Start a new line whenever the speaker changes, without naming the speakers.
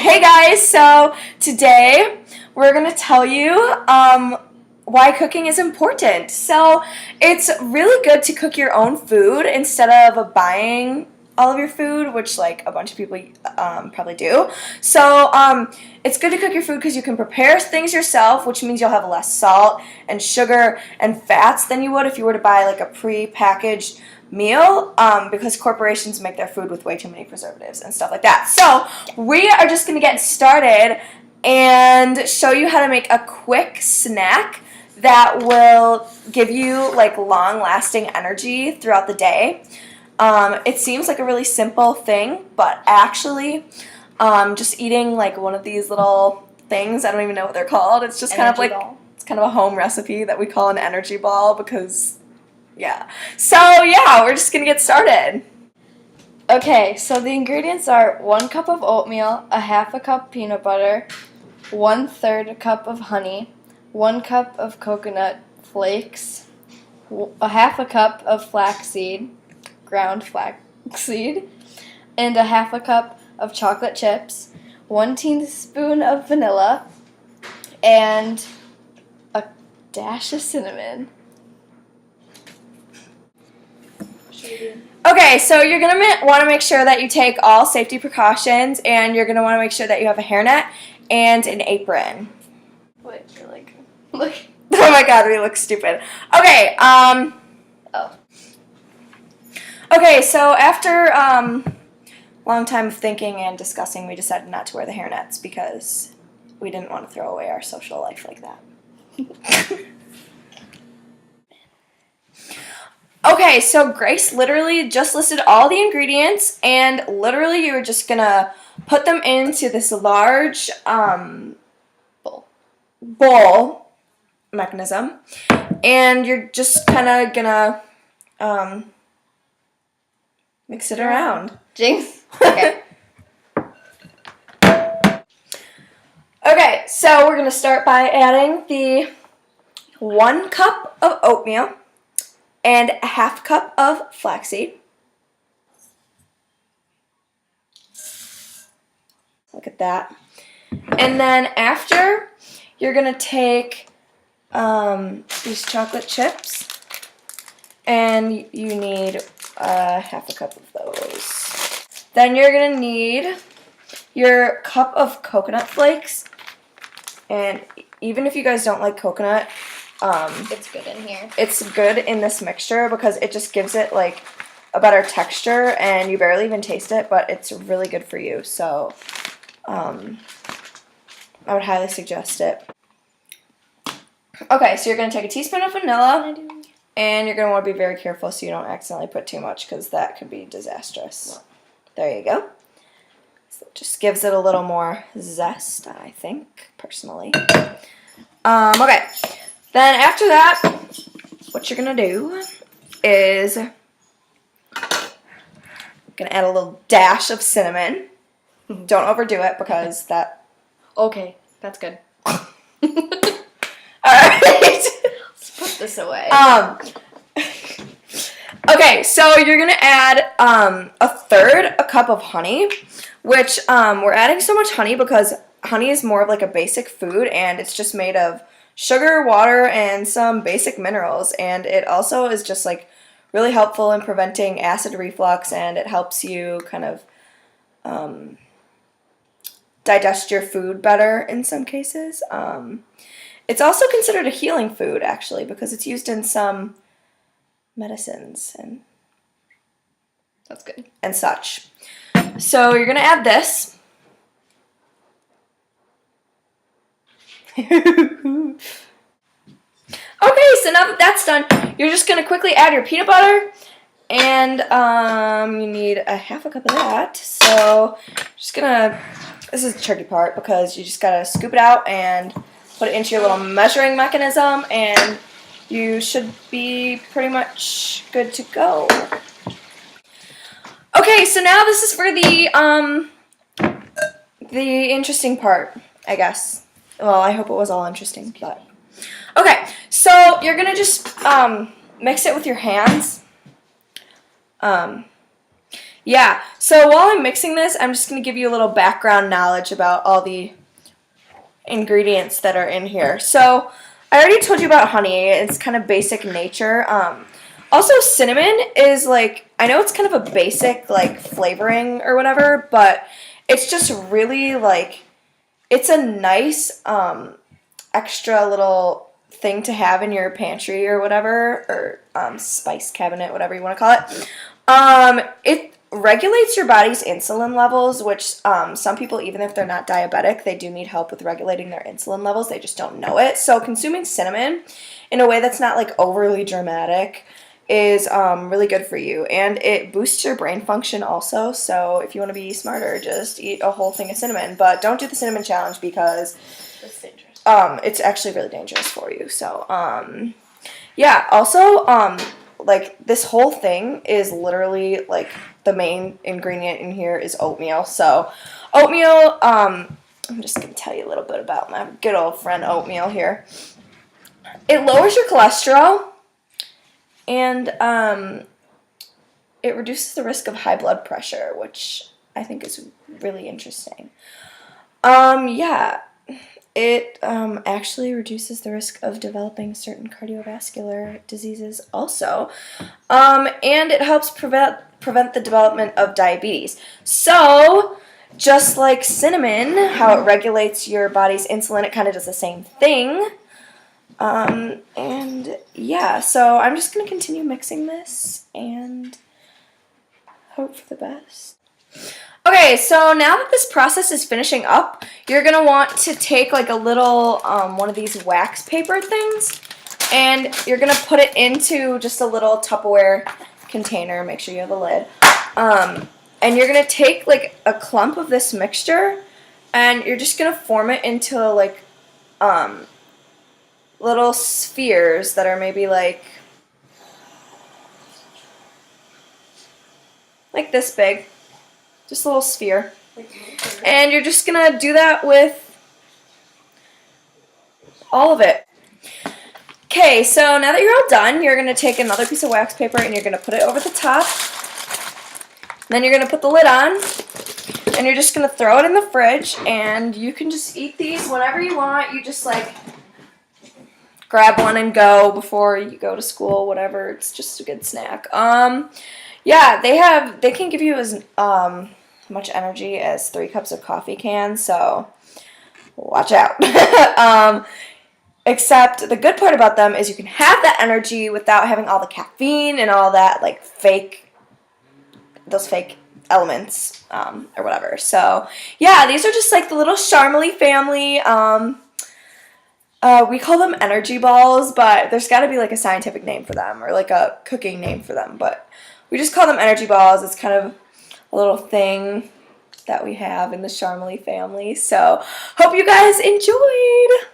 Hey guys, so today we're going to tell you why cooking is important. So it's really good to cook your own food instead of buying all of your food, which like a bunch of people probably do. So it's good to cook your food because you can prepare things yourself, which means you'll have less salt and sugar and fats than you would if you were to buy like a pre-packaged meal, because corporations make their food with way too many preservatives and stuff like that. So we are just going to get started and show you how to make a quick snack that will give you like long-lasting energy throughout the day. It seems like a really simple thing, but actually just eating like one of these little things, I don't even know what they're called. It's just kind of like ball. It's kind of a home recipe that we call an energy ball because yeah. So yeah, we're just gonna get started.
Okay, so the ingredients are 1 cup of oatmeal, a half a cup peanut butter, 1/3 cup of honey, 1 cup of coconut flakes, a half a cup of flaxseed, ground flaxseed, and a half a cup of chocolate chips, 1 teaspoon of vanilla, and a dash of cinnamon.
Okay, so you're going to want to make sure that you take all safety precautions, and you're going to want to make sure that you have a hairnet and an apron.
Wait, you're like, look.
Oh my god, we look stupid. Okay, Okay, so after long time of thinking and discussing, we decided not to wear the hairnets because we didn't want to throw away our social life like that. Okay, so Grace literally just listed all the ingredients, and literally you're just gonna put them into this large bowl mechanism, and you're just kind of gonna mix it around.
Jinx. Okay.
Okay, so we're gonna start by adding the 1 cup of oatmeal and a half cup of flaxseed. Look at that. And then after, you're going to take these chocolate chips, and you need half a cup of those. Then you're going to need your cup of coconut flakes, and even if you guys don't like coconut,
it's good in here.
It's good in this mixture because it just gives it like a better texture, and you barely even taste it, but it's really good for you. So I would highly suggest it. Okay, so you're going to take a teaspoon of vanilla, and you're going to want to be very careful so you don't accidentally put too much because that could be disastrous. There you go. So it just gives it a little more zest, I think, personally. Okay. Then after that, what you're going to do is you're going to add a little dash of cinnamon. Don't overdo it because that...
Okay, that's good.
Alright.
Let's put this away.
Okay, so you're going to add a cup of honey, which we're adding so much honey because honey is more of like a basic food, and it's just made of sugar, water, and some basic minerals, and it also is just like really helpful in preventing acid reflux, and it helps you kind of digest your food better in some cases. It's also considered a healing food actually because it's used in some medicines and
that's good
and such. So you're gonna add this. Okay, so now that that's done, you're just going to quickly add your peanut butter, and you need a half a cup of that. So just going to, this is the tricky part because you just got to scoop it out and put it into your little measuring mechanism, and you should be pretty much good to go. Okay, so now this is for the interesting part, I guess. Well, I hope it was all interesting, but... Okay, so you're going to just mix it with your hands. Yeah, so while I'm mixing this, I'm just going to give you a little background knowledge about all the ingredients that are in here. So I already told you about honey. It's kind of basic nature. Also, cinnamon is like, I know it's kind of a basic like flavoring or whatever, but it's just really like, it's a nice extra little thing to have in your pantry or whatever, or spice cabinet, whatever you want to call it. It regulates your body's insulin levels, which some people, even if they're not diabetic, they do need help with regulating their insulin levels. They just don't know it. So consuming cinnamon in a way that's not like overly dramatic is really good for you, and it boosts your brain function also. So if you want to be smarter, just eat a whole thing of cinnamon, but don't do the cinnamon challenge because
That's dangerous.
it's actually really dangerous for you. So yeah, also like this whole thing is literally like the main ingredient in here is oatmeal. So oatmeal, I'm just gonna tell you a little bit about my good old friend oatmeal here. It lowers your cholesterol, and it reduces the risk of high blood pressure, which I think is really interesting. Yeah, it actually reduces the risk of developing certain cardiovascular diseases also, and it helps prevent the development of diabetes. So, just like cinnamon, how it regulates your body's insulin, it kind of does the same thing. And yeah, so I'm just going to continue mixing this and hope for the best. Okay, so now that this process is finishing up, you're going to want to take like a little, one of these wax paper things, and you're going to put it into just a little Tupperware container. Make sure you have a lid. And you're going to take like a clump of this mixture, and you're just going to form it into like, little spheres that are maybe like this big, just a little sphere. And you're just gonna do that with all of it. Okay, so now that you're all done, you're gonna take another piece of wax paper and you're gonna put it over the top. Then you're gonna put the lid on, and you're just gonna throw it in the fridge, and you can just eat these whenever you want. You just like grab one and go before you go to school, whatever. It's just a good snack. Yeah, they can give you as much energy as 3 cups of coffee can, so watch out. Except the good part about them is you can have that energy without having all the caffeine and all that like those fake elements or whatever. So yeah, these are just like the little Charmoli family. We call them energy balls, but there's got to be like a scientific name for them or like a cooking name for them. But we just call them energy balls. It's kind of a little thing that we have in the Charmoli family. So hope you guys enjoyed.